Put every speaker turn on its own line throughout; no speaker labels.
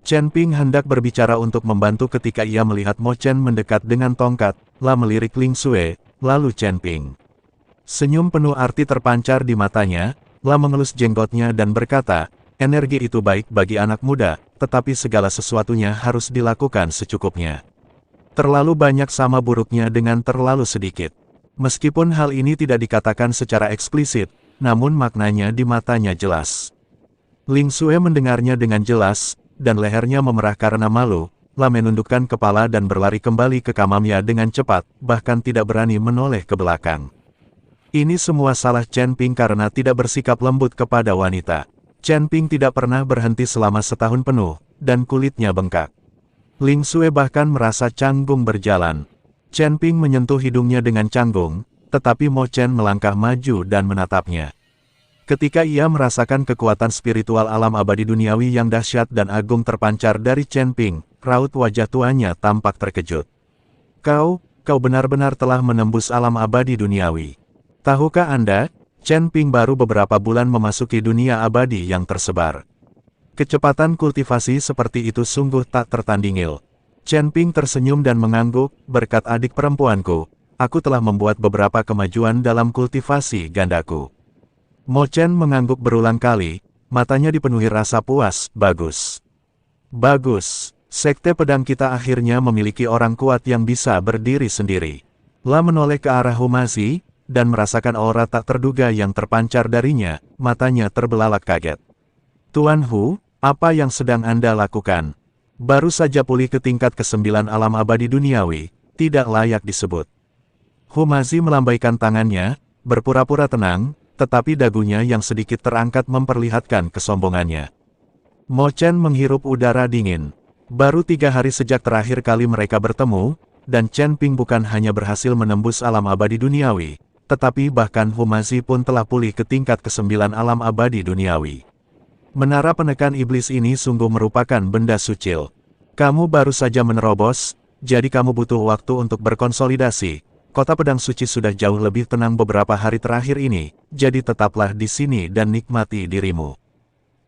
Chen Ping hendak berbicara untuk membantu ketika ia melihat Mo Chen mendekat dengan tongkat, melirik Ling Xue, lalu Chen Ping. Senyum penuh arti terpancar di matanya, mengelus jenggotnya dan berkata, energi itu baik bagi anak muda, tetapi segala sesuatunya harus dilakukan secukupnya. Terlalu banyak sama buruknya dengan terlalu sedikit. Meskipun hal ini tidak dikatakan secara eksplisit, namun maknanya di matanya jelas. Ling Xue mendengarnya dengan jelas, dan lehernya memerah karena malu, menundukkan kepala dan berlari kembali ke kamarnya dengan cepat, bahkan tidak berani menoleh ke belakang. Ini semua salah Chen Ping karena tidak bersikap lembut kepada wanita. Chen Ping tidak pernah berhenti selama setahun penuh, dan kulitnya bengkak. Ling Xue bahkan merasa canggung berjalan. Chen Ping menyentuh hidungnya dengan canggung, tetapi Mo Chen melangkah maju dan menatapnya. Ketika ia merasakan kekuatan spiritual alam abadi duniawi yang dahsyat dan agung terpancar dari Chen Ping, raut wajah tuanya tampak terkejut. Kau benar-benar telah menembus alam abadi duniawi. Tahukah Anda, Chen Ping baru beberapa bulan memasuki dunia abadi yang tersebar. Kecepatan kultivasi seperti itu sungguh tak tertandingi. Chen Ping tersenyum dan mengangguk, berkat adik perempuanku, aku telah membuat beberapa kemajuan dalam kultivasi gandaku. Mo Chen mengangguk berulang kali, matanya dipenuhi rasa puas, bagus. Bagus, sekte pedang kita akhirnya memiliki orang kuat yang bisa berdiri sendiri. Menoleh ke arah Humazi, dan merasakan aura tak terduga yang terpancar darinya, matanya terbelalak kaget. Tuan Hu, apa yang sedang Anda lakukan? Baru saja pulih ke tingkat ke-9 alam abadi duniawi, tidak layak disebut. Humazi melambaikan tangannya, berpura-pura tenang, tetapi dagunya yang sedikit terangkat memperlihatkan kesombongannya. Mo Chen menghirup udara dingin. Baru 3 hari sejak terakhir kali mereka bertemu, dan Chen Ping bukan hanya berhasil menembus alam abadi duniawi, tetapi bahkan Humazi pun telah pulih ke tingkat ke-9 alam abadi duniawi. Menara penekan iblis ini sungguh merupakan benda sucil. Kamu baru saja menerobos, jadi kamu butuh waktu untuk berkonsolidasi. Kota pedang suci sudah jauh lebih tenang beberapa hari terakhir ini, jadi tetaplah di sini dan nikmati dirimu.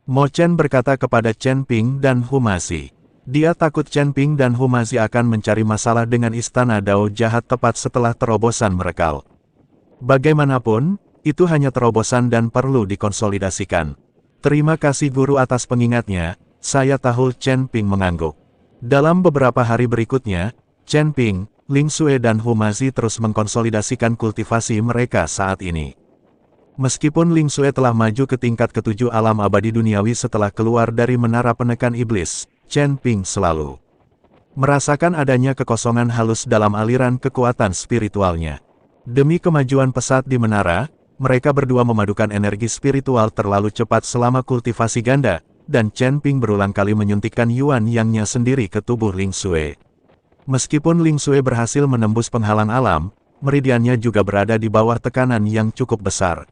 Mo Chen berkata kepada Chen Ping dan Humazi. Dia takut Chen Ping dan Humazi akan mencari masalah dengan istana Dao jahat tepat setelah terobosan merekal. Bagaimanapun, itu hanya terobosan dan perlu dikonsolidasikan. Terima kasih guru atas pengingatnya, saya tahu. Chen Ping mengangguk. Dalam beberapa hari berikutnya, Chen Ping, Ling Xue dan Humazi terus mengkonsolidasikan kultivasi mereka saat ini. Meskipun Ling Xue telah maju ke tingkat ke-7 alam abadi duniawi setelah keluar dari menara penekan iblis, Chen Ping selalu merasakan adanya kekosongan halus dalam aliran kekuatan spiritualnya. Demi kemajuan pesat di menara, mereka berdua memadukan energi spiritual terlalu cepat selama kultivasi ganda, dan Chen Ping berulang kali menyuntikkan Yuan Yang-nya sendiri ke tubuh Ling Xue. Meskipun Ling Xue berhasil menembus penghalang alam, meridiannya juga berada di bawah tekanan yang cukup besar.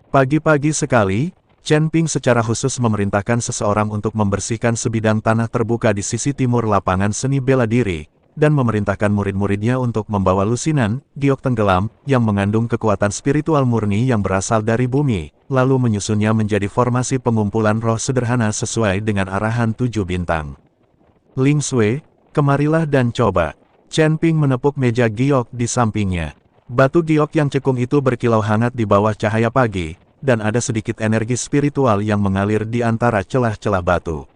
Pagi-pagi sekali, Chen Ping secara khusus memerintahkan seseorang untuk membersihkan sebidang tanah terbuka di sisi timur lapangan seni bela diri, dan memerintahkan murid-muridnya untuk membawa lusinan, giok tenggelam, yang mengandung kekuatan spiritual murni yang berasal dari bumi, lalu menyusunnya menjadi formasi pengumpulan roh sederhana sesuai dengan arahan 7 bintang. Ling Xue, kemarilah dan coba. Chen Ping menepuk meja giok di sampingnya. Batu giok yang cekung itu berkilau hangat di bawah cahaya pagi, dan ada sedikit energi spiritual yang mengalir di antara celah-celah batu.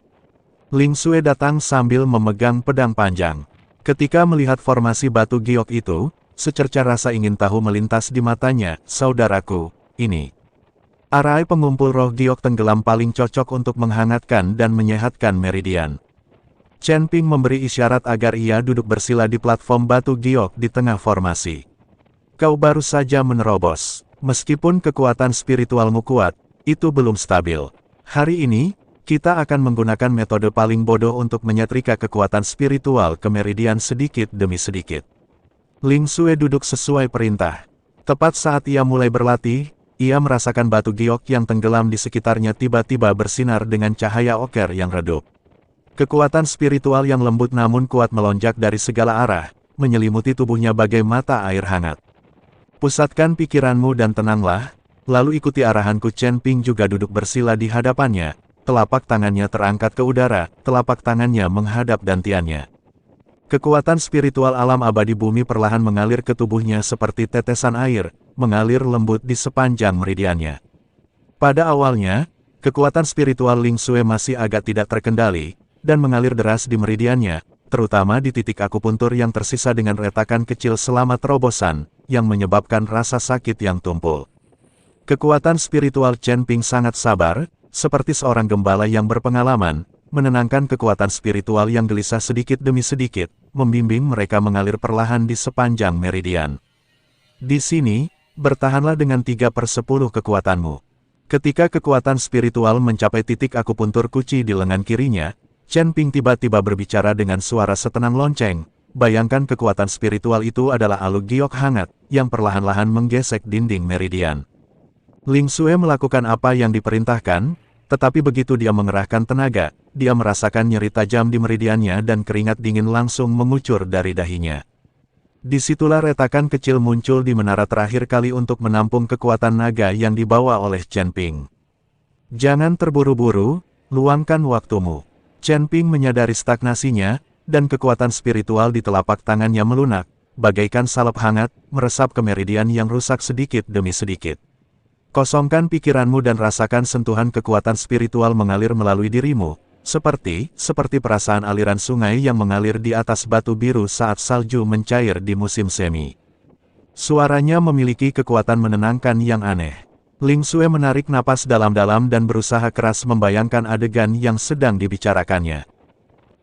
Ling Xue datang sambil memegang pedang panjang. Ketika melihat formasi batu giok itu, secerca rasa ingin tahu melintas di matanya. Saudaraku, ini arai pengumpul roh giok tenggelam paling cocok untuk menghangatkan dan menyehatkan meridian. Chen Ping memberi isyarat agar ia duduk bersila di platform batu giok di tengah formasi. Kau baru saja menerobos. Meskipun kekuatan spiritualmu kuat, itu belum stabil. Hari ini, kita akan menggunakan metode paling bodoh untuk menyetrika kekuatan spiritual ke meridian sedikit demi sedikit. Ling Xue duduk sesuai perintah. Tepat saat ia mulai berlatih, ia merasakan batu giok yang tenggelam di sekitarnya tiba-tiba bersinar dengan cahaya oker yang redup. Kekuatan spiritual yang lembut namun kuat melonjak dari segala arah, menyelimuti tubuhnya bagai mata air hangat. Pusatkan pikiranmu dan tenanglah, lalu ikuti arahanku. Chen Ping juga duduk bersila di hadapannya, telapak tangannya terangkat ke udara, telapak tangannya menghadap dantiannya. Kekuatan spiritual alam abadi bumi perlahan mengalir ke tubuhnya seperti tetesan air, mengalir lembut di sepanjang meridiannya. Pada awalnya, kekuatan spiritual Ling Xue masih agak tidak terkendali, dan mengalir deras di meridiannya, terutama di titik akupuntur yang tersisa dengan retakan kecil selama terobosan, yang menyebabkan rasa sakit yang tumpul. Kekuatan spiritual Chen Ping sangat sabar, seperti seorang gembala yang berpengalaman, menenangkan kekuatan spiritual yang gelisah sedikit demi sedikit, membimbing mereka mengalir perlahan di sepanjang meridian. Di sini, bertahanlah dengan 3/10 kekuatanmu. Ketika kekuatan spiritual mencapai titik akupuntur kuci di lengan kirinya, Chen Ping tiba-tiba berbicara dengan suara setenang lonceng. Bayangkan kekuatan spiritual itu adalah alug giok hangat, yang perlahan-lahan menggesek dinding meridian. Ling Xue melakukan apa yang diperintahkan, tetapi begitu dia mengerahkan tenaga, dia merasakan nyeri tajam di meridiannya dan keringat dingin langsung mengucur dari dahinya. Disitulah retakan kecil muncul di menara terakhir kali untuk menampung kekuatan naga yang dibawa oleh Chen Ping. Jangan terburu-buru, luangkan waktumu. Chen Ping menyadari stagnasinya, dan kekuatan spiritual di telapak tangannya melunak, bagaikan salep hangat, meresap ke meridian yang rusak sedikit demi sedikit. Kosongkan pikiranmu dan rasakan sentuhan kekuatan spiritual mengalir melalui dirimu, seperti perasaan aliran sungai yang mengalir di atas batu biru saat salju mencair di musim semi. Suaranya memiliki kekuatan menenangkan yang aneh. Ling Xue menarik napas dalam-dalam dan berusaha keras membayangkan adegan yang sedang dibicarakannya.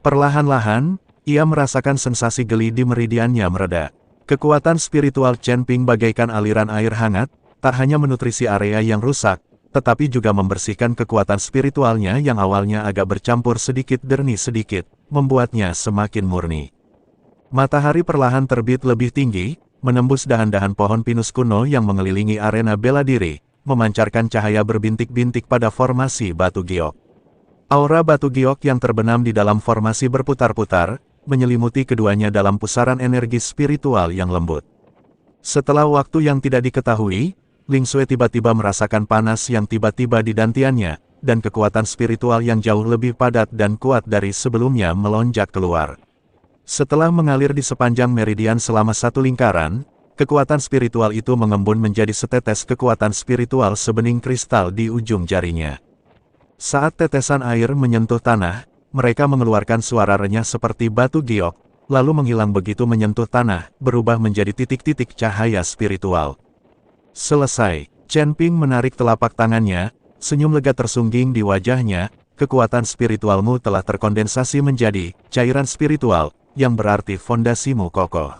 Perlahan-lahan, ia merasakan sensasi geli di meridiannya mereda. Kekuatan spiritual Chen Ping bagaikan aliran air hangat, tak hanya menutrisi area yang rusak, tetapi juga membersihkan kekuatan spiritualnya yang awalnya agak bercampur sedikit demi sedikit, membuatnya semakin murni. Matahari perlahan terbit lebih tinggi, menembus dahan-dahan pohon pinus kuno yang mengelilingi arena bela diri, memancarkan cahaya berbintik-bintik pada formasi batu giok. Aura batu giok yang terbenam di dalam formasi berputar-putar, menyelimuti keduanya dalam pusaran energi spiritual yang lembut. Setelah waktu yang tidak diketahui, Ling Xue tiba-tiba merasakan panas yang tiba-tiba di dantiannya, dan kekuatan spiritual yang jauh lebih padat dan kuat dari sebelumnya melonjak keluar. Setelah mengalir di sepanjang meridian selama satu lingkaran, kekuatan spiritual itu mengembun menjadi setetes kekuatan spiritual sebening kristal di ujung jarinya. Saat tetesan air menyentuh tanah, mereka mengeluarkan suara renyah seperti batu giok, lalu menghilang begitu menyentuh tanah, berubah menjadi titik-titik cahaya spiritual. Selesai, Chen Ping menarik telapak tangannya, senyum lega tersungging di wajahnya, kekuatan spiritualmu telah terkondensasi menjadi cairan spiritual, yang berarti fondasimu kokoh.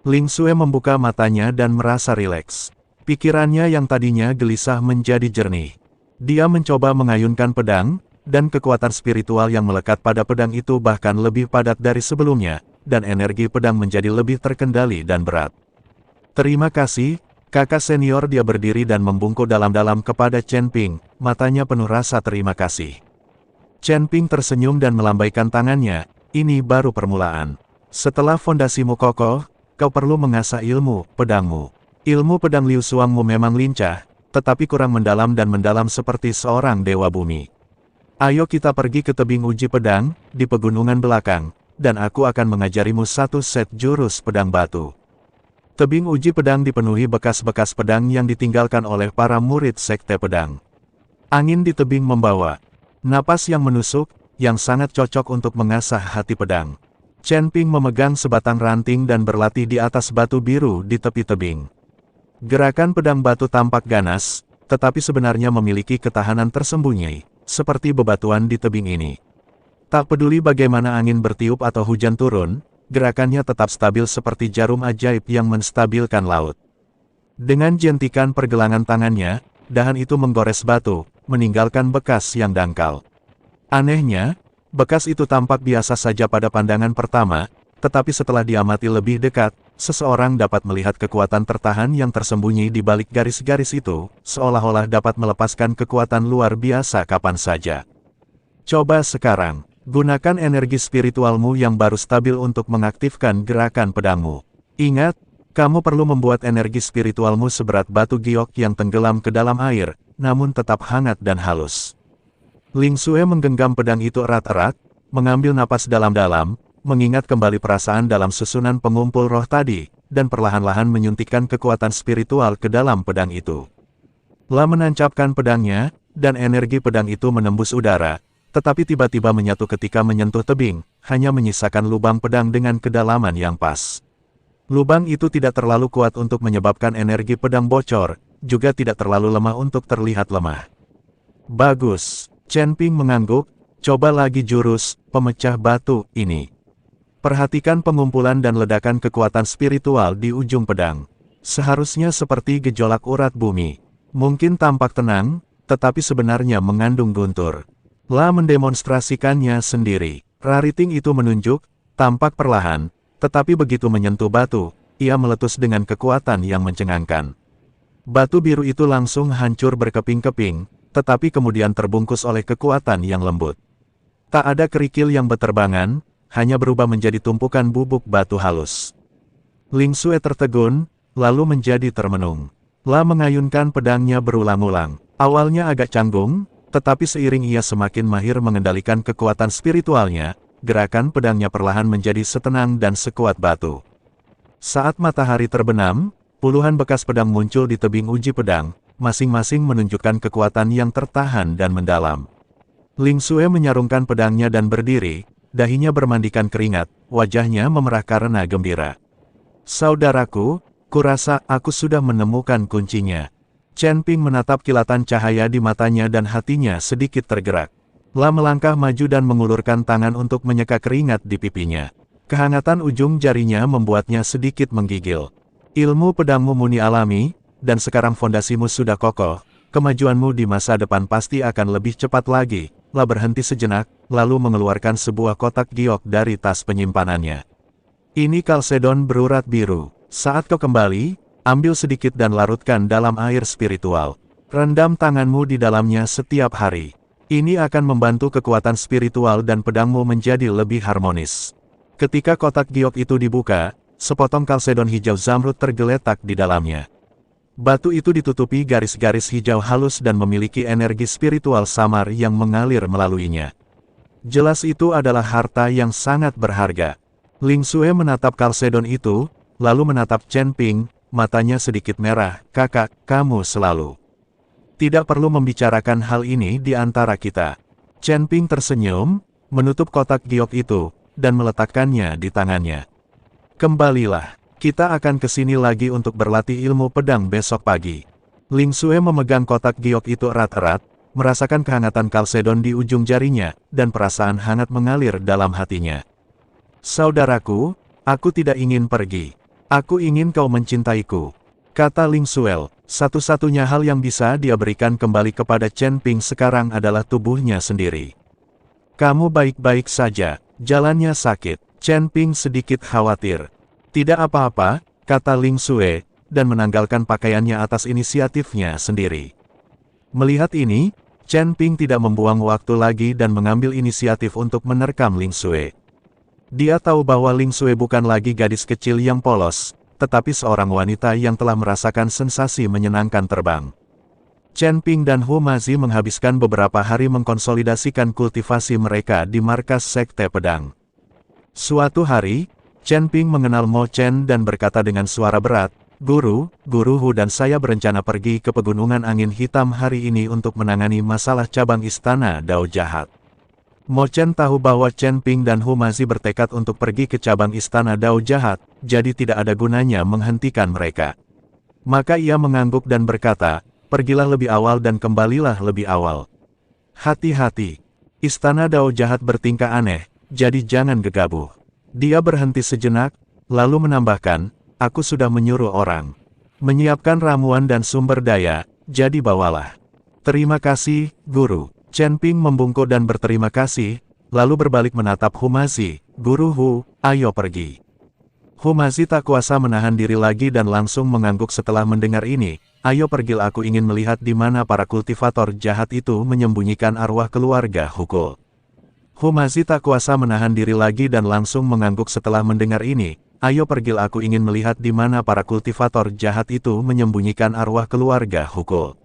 Ling Xue membuka matanya dan merasa rileks. Pikirannya yang tadinya gelisah menjadi jernih. Dia mencoba mengayunkan pedang, dan kekuatan spiritual yang melekat pada pedang itu bahkan lebih padat dari sebelumnya, dan energi pedang menjadi lebih terkendali dan berat. Terima kasih, kakak senior. Dia berdiri dan membungkuk dalam-dalam kepada Chen Ping, matanya penuh rasa terima kasih. Chen Ping tersenyum dan melambaikan tangannya, ini baru permulaan. Setelah fondasimu kokoh, kau perlu mengasah ilmu pedangmu. Ilmu pedang Liu Suangmu memang lincah, tetapi kurang mendalam dan mendalam seperti seorang dewa bumi. Ayo kita pergi ke tebing uji pedang, di pegunungan belakang, dan aku akan mengajarimu satu set jurus pedang batu. Tebing uji pedang dipenuhi bekas-bekas pedang yang ditinggalkan oleh para murid sekte pedang. Angin di tebing membawa napas yang menusuk, yang sangat cocok untuk mengasah hati pedang. Chen Ping memegang sebatang ranting dan berlatih di atas batu biru di tepi tebing. Gerakan pedang batu tampak ganas, tetapi sebenarnya memiliki ketahanan tersembunyi, seperti bebatuan di tebing ini. Tak peduli bagaimana angin bertiup atau hujan turun, gerakannya tetap stabil seperti jarum ajaib yang menstabilkan laut. Dengan jentikan pergelangan tangannya, dahan itu menggores batu, meninggalkan bekas yang dangkal. Anehnya, bekas itu tampak biasa saja pada pandangan pertama, tetapi setelah diamati lebih dekat, seseorang dapat melihat kekuatan tertahan yang tersembunyi di balik garis-garis itu, seolah-olah dapat melepaskan kekuatan luar biasa kapan saja. Coba sekarang, gunakan energi spiritualmu yang baru stabil untuk mengaktifkan gerakan pedangmu. Ingat, kamu perlu membuat energi spiritualmu seberat batu giok yang tenggelam ke dalam air, namun tetap hangat dan halus. Ling Xue menggenggam pedang itu erat-erat, mengambil napas dalam-dalam, mengingat kembali perasaan dalam susunan pengumpul roh tadi, dan perlahan-lahan menyuntikkan kekuatan spiritual ke dalam pedang itu. La menancapkan pedangnya, dan energi pedang itu menembus udara, tetapi tiba-tiba menyatu ketika menyentuh tebing, hanya menyisakan lubang pedang dengan kedalaman yang pas. Lubang itu tidak terlalu kuat untuk menyebabkan energi pedang bocor, juga tidak terlalu lemah untuk terlihat lemah. Bagus, Chen Ping mengangguk, coba lagi jurus pemecah batu ini. Perhatikan pengumpulan dan ledakan kekuatan spiritual di ujung pedang. Seharusnya seperti gejolak urat bumi. Mungkin tampak tenang, tetapi sebenarnya mengandung guntur. La mendemonstrasikannya sendiri. Rariting itu menunjuk, tampak perlahan, tetapi begitu menyentuh batu, ia meletus dengan kekuatan yang mencengangkan. Batu biru itu langsung hancur berkeping-keping, tetapi kemudian terbungkus oleh kekuatan yang lembut. Tak ada kerikil yang beterbangan, hanya berubah menjadi tumpukan bubuk batu halus. Ling Xue tertegun, lalu menjadi termenung. La mengayunkan pedangnya berulang-ulang. Awalnya agak canggung, tetapi seiring ia semakin mahir mengendalikan kekuatan spiritualnya, gerakan pedangnya perlahan menjadi setenang dan sekuat batu. Saat matahari terbenam, puluhan bekas pedang muncul di tebing uji pedang, masing-masing menunjukkan kekuatan yang tertahan dan mendalam. Ling Xue menyarungkan pedangnya dan berdiri, dahinya bermandikan keringat, wajahnya memerah karena gembira. Saudaraku, kurasa aku sudah menemukan kuncinya. Chen Ping menatap kilatan cahaya di matanya dan hatinya sedikit tergerak. La melangkah maju dan mengulurkan tangan untuk menyeka keringat di pipinya. Kehangatan ujung jarinya membuatnya sedikit menggigil. Ilmu pedangmu murni alami, dan sekarang fondasimu sudah kokoh, kemajuanmu di masa depan pasti akan lebih cepat lagi. La berhenti sejenak, lalu mengeluarkan sebuah kotak giok dari tas penyimpanannya. Ini kalsedon berurat biru. Saat kau kembali, ambil sedikit dan larutkan dalam air spiritual. Rendam tanganmu di dalamnya setiap hari. Ini akan membantu kekuatan spiritual dan pedangmu menjadi lebih harmonis. Ketika kotak giok itu dibuka, sepotong kalsedon hijau zamrud tergeletak di dalamnya. Batu itu ditutupi garis-garis hijau halus dan memiliki energi spiritual samar yang mengalir melaluinya. Jelas itu adalah harta yang sangat berharga. Ling Xue menatap kalsedon itu, lalu menatap Chen Ping, matanya sedikit merah. Kakak, kamu selalu tidak perlu membicarakan hal ini di antara kita. Chen Ping tersenyum, menutup kotak giok itu, dan meletakkannya di tangannya. Kembalilah, kita akan ke sini lagi untuk berlatih ilmu pedang besok pagi. Ling Xue memegang kotak giok itu erat-erat, merasakan kehangatan kalsedon di ujung jarinya, dan perasaan hangat mengalir dalam hatinya. Saudaraku, aku tidak ingin pergi. Aku ingin kau mencintaiku. Kata Ling Xue, satu-satunya hal yang bisa dia berikan kembali kepada Chen Ping sekarang adalah tubuhnya sendiri. Kamu baik-baik saja, jalannya sakit. Chen Ping sedikit khawatir. Tidak apa-apa, kata Ling Xue, dan menanggalkan pakaiannya atas inisiatifnya sendiri. Melihat ini, Chen Ping tidak membuang waktu lagi dan mengambil inisiatif untuk menerkam Ling Xue. Dia tahu bahwa Ling Xue bukan lagi gadis kecil yang polos, tetapi seorang wanita yang telah merasakan sensasi menyenangkan terbang. Chen Ping dan Hu Mazi menghabiskan beberapa hari mengkonsolidasikan kultivasi mereka di markas Sekte Pedang. Suatu hari, Chen Ping mengenal Mo Chen dan berkata dengan suara berat, Guru Hu dan saya berencana pergi ke Pegunungan Angin Hitam hari ini untuk menangani masalah cabang Istana Dao Jahat. Mo Chen tahu bahwa Chen Ping dan Hu Mazi bertekad untuk pergi ke cabang Istana Dao Jahat, jadi tidak ada gunanya menghentikan mereka. Maka ia mengangguk dan berkata, pergilah lebih awal dan kembalilah lebih awal. Hati-hati, Istana Dao Jahat bertingkah aneh, jadi jangan gegabah. Dia berhenti sejenak, lalu menambahkan, aku sudah menyuruh orang menyiapkan ramuan dan sumber daya, jadi bawalah. Terima kasih, Guru. Chen Ping membungkuk dan berterima kasih, lalu berbalik menatap Hu Mazi. Guru Hu, ayo pergi. Hu Mazi tak kuasa menahan diri lagi dan langsung mengangguk setelah mendengar ini. Ayo pergi, aku ingin melihat di mana para kultivator jahat itu menyembunyikan arwah keluarga Hukul. Hu Mazi tak kuasa menahan diri lagi dan langsung mengangguk setelah mendengar ini. Ayo pergi, aku ingin melihat di mana para kultivator jahat itu menyembunyikan arwah keluarga Hukul.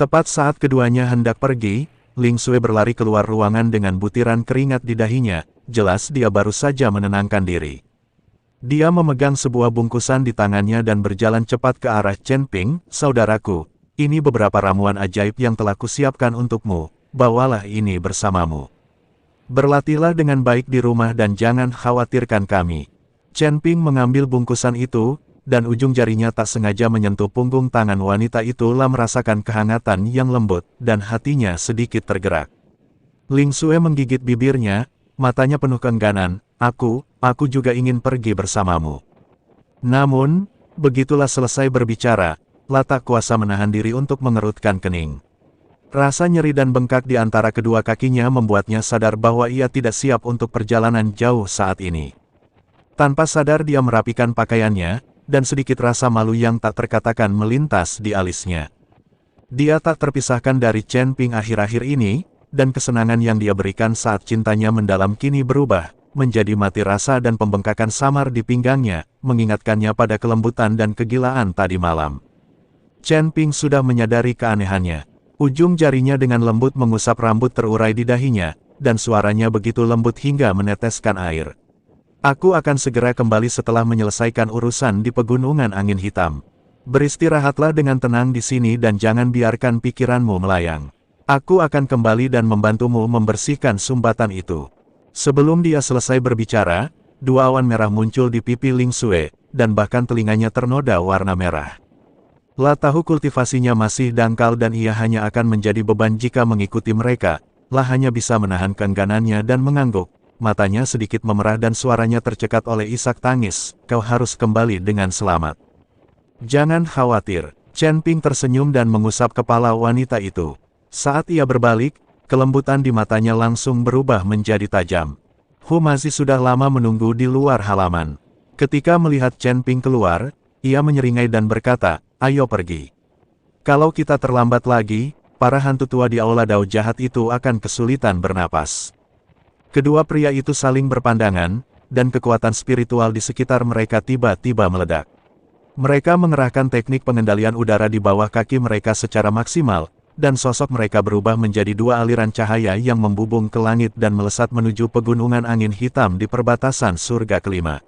Tepat saat keduanya hendak pergi, Ling Sui berlari keluar ruangan dengan butiran keringat di dahinya, jelas dia baru saja menenangkan diri. Dia memegang sebuah bungkusan di tangannya dan berjalan cepat ke arah Chen Ping. Saudaraku, ini beberapa ramuan ajaib yang telah kusiapkan untukmu, bawalah ini bersamamu. Berlatihlah dengan baik di rumah dan jangan khawatirkan kami. Chen Ping mengambil bungkusan itu, dan ujung jarinya tak sengaja menyentuh punggung tangan wanita itu. Merasakan kehangatan yang lembut, dan hatinya sedikit tergerak. Ling Sui menggigit bibirnya, matanya penuh keengganan. Aku juga ingin pergi bersamamu. Namun, begitulah selesai berbicara, tak kuasa menahan diri untuk mengerutkan kening. Rasa nyeri dan bengkak di antara kedua kakinya membuatnya sadar bahwa ia tidak siap untuk perjalanan jauh saat ini. Tanpa sadar dia merapikan pakaiannya, dan sedikit rasa malu yang tak terkatakan melintas di alisnya. Dia tak terpisahkan dari Chen Ping akhir-akhir ini, dan kesenangan yang dia berikan saat cintanya mendalam kini berubah menjadi mati rasa dan pembengkakan samar di pinggangnya, mengingatkannya pada kelembutan dan kegilaan tadi malam. Chen Ping sudah menyadari keanehannya. Ujung jarinya dengan lembut mengusap rambut terurai di dahinya, dan suaranya begitu lembut hingga meneteskan air. Aku akan segera kembali setelah menyelesaikan urusan di Pegunungan Angin Hitam. Beristirahatlah dengan tenang di sini dan jangan biarkan pikiranmu melayang. Aku akan kembali dan membantumu membersihkan sumbatan itu. Sebelum dia selesai berbicara, dua awan merah muncul di pipi Ling Sui, dan bahkan telinganya ternoda warna merah. Tahu kultivasinya masih dangkal dan ia hanya akan menjadi beban jika mengikuti mereka. Hanya bisa menahan keengganannya dan mengangguk. Matanya sedikit memerah dan suaranya tercekat oleh isak tangis. Kau harus kembali dengan selamat. Jangan khawatir. Chen Ping tersenyum dan mengusap kepala wanita itu. Saat ia berbalik, kelembutan di matanya langsung berubah menjadi tajam. Hu Mazi sudah lama menunggu di luar halaman. Ketika melihat Chen Ping keluar, ia menyeringai dan berkata, ayo pergi. Kalau kita terlambat lagi, para hantu tua di aula dao jahat itu akan kesulitan bernapas. Kedua pria itu saling berpandangan, dan kekuatan spiritual di sekitar mereka tiba-tiba meledak. Mereka mengerahkan teknik pengendalian udara di bawah kaki mereka secara maksimal, dan sosok mereka berubah menjadi dua aliran cahaya yang membubung ke langit dan melesat menuju Pegunungan Angin Hitam di perbatasan surga kelima.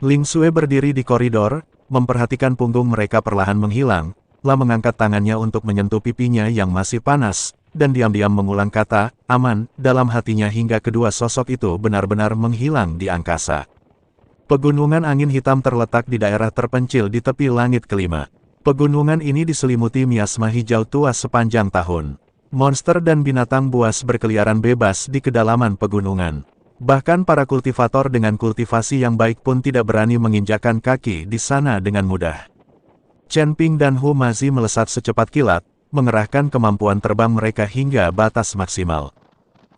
Ling Sui berdiri di koridor, memperhatikan punggung mereka perlahan menghilang, mengangkat tangannya untuk menyentuh pipinya yang masih panas, dan diam-diam mengulang kata, aman, dalam hatinya hingga kedua sosok itu benar-benar menghilang di angkasa. Pegunungan Angin Hitam terletak di daerah terpencil di tepi langit kelima. Pegunungan ini diselimuti miasma hijau tua sepanjang tahun. Monster dan binatang buas berkeliaran bebas di kedalaman pegunungan. Bahkan para kultivator dengan kultivasi yang baik pun tidak berani menginjakkan kaki di sana dengan mudah. Chen Ping dan Hu Mazi melesat secepat kilat, mengerahkan kemampuan terbang mereka hingga batas maksimal.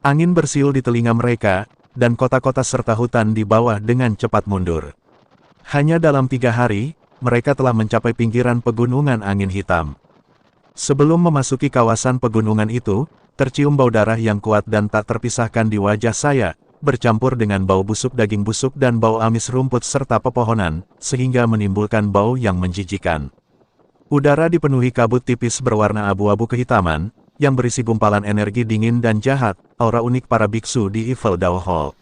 Angin bersiul di telinga mereka, dan kota-kota serta hutan di bawah dengan cepat mundur. Hanya dalam 3 hari, mereka telah mencapai pinggiran Pegunungan Angin Hitam. Sebelum memasuki kawasan pegunungan itu, tercium bau darah yang kuat dan tak terpisahkan di wajah saya, bercampur dengan bau busuk daging busuk dan bau amis rumput serta pepohonan, sehingga menimbulkan bau yang menjijikan. Udara dipenuhi kabut tipis berwarna abu-abu kehitaman, yang berisi gumpalan energi dingin dan jahat, aura unik para biksu di Evil Dao Hall.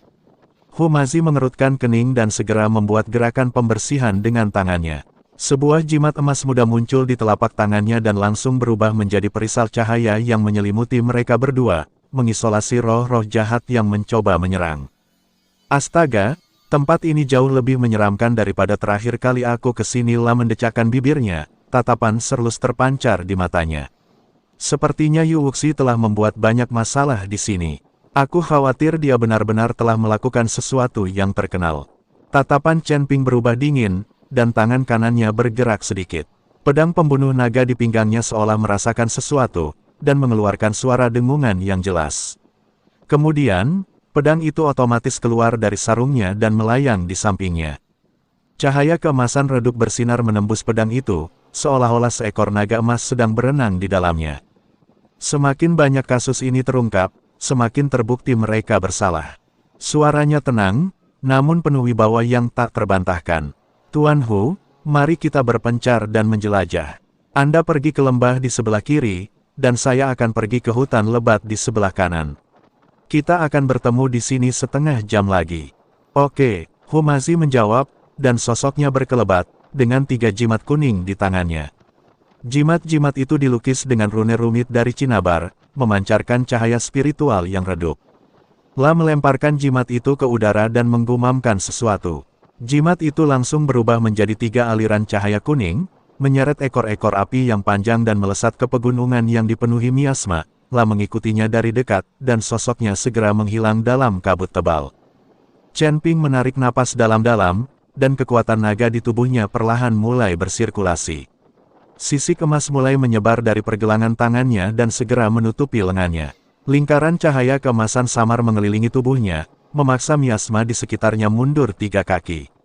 Hu Mazi mengerutkan kening dan segera membuat gerakan pembersihan dengan tangannya. Sebuah jimat emas muda muncul di telapak tangannya dan langsung berubah menjadi perisal cahaya yang menyelimuti mereka berdua, mengisolasi roh-roh jahat yang mencoba menyerang. Astaga, tempat ini jauh lebih menyeramkan daripada terakhir kali aku kesini. Mendecakkan bibirnya. Tatapan serlus terpancar di matanya. Sepertinya Yu Wuxi telah membuat banyak masalah di sini. Aku khawatir dia benar-benar telah melakukan sesuatu yang terkenal. Tatapan Chen Ping berubah dingin, dan tangan kanannya bergerak sedikit. Pedang pembunuh naga di pinggangnya seolah merasakan sesuatu, dan mengeluarkan suara dengungan yang jelas. Kemudian, pedang itu otomatis keluar dari sarungnya dan melayang di sampingnya. Cahaya keemasan redup bersinar menembus pedang itu, seolah-olah seekor naga emas sedang berenang di dalamnya. Semakin banyak kasus ini terungkap, semakin terbukti mereka bersalah. Suaranya tenang, namun penuh wibawa yang tak terbantahkan. Tuan Hu, mari kita berpencar dan menjelajah. Anda pergi ke lembah di sebelah kiri, dan saya akan pergi ke hutan lebat di sebelah kanan. Kita akan bertemu di sini setengah jam lagi. Oke, Humazi menjawab, dan sosoknya berkelebat, dengan 3 jimat kuning di tangannya. Jimat-jimat itu dilukis dengan rune rumit dari Cinnabar, memancarkan cahaya spiritual yang redup. La melemparkan jimat itu ke udara dan menggumamkan sesuatu. Jimat itu langsung berubah menjadi 3 aliran cahaya kuning, menyeret ekor-ekor api yang panjang dan melesat ke pegunungan yang dipenuhi miasma. La mengikutinya dari dekat, dan sosoknya segera menghilang dalam kabut tebal. Chen Ping menarik napas dalam-dalam, dan kekuatan naga di tubuhnya perlahan mulai bersirkulasi. Sisik emas mulai menyebar dari pergelangan tangannya dan segera menutupi lengannya. Lingkaran cahaya keemasan samar mengelilingi tubuhnya, memaksa miasma di sekitarnya mundur 3 kaki.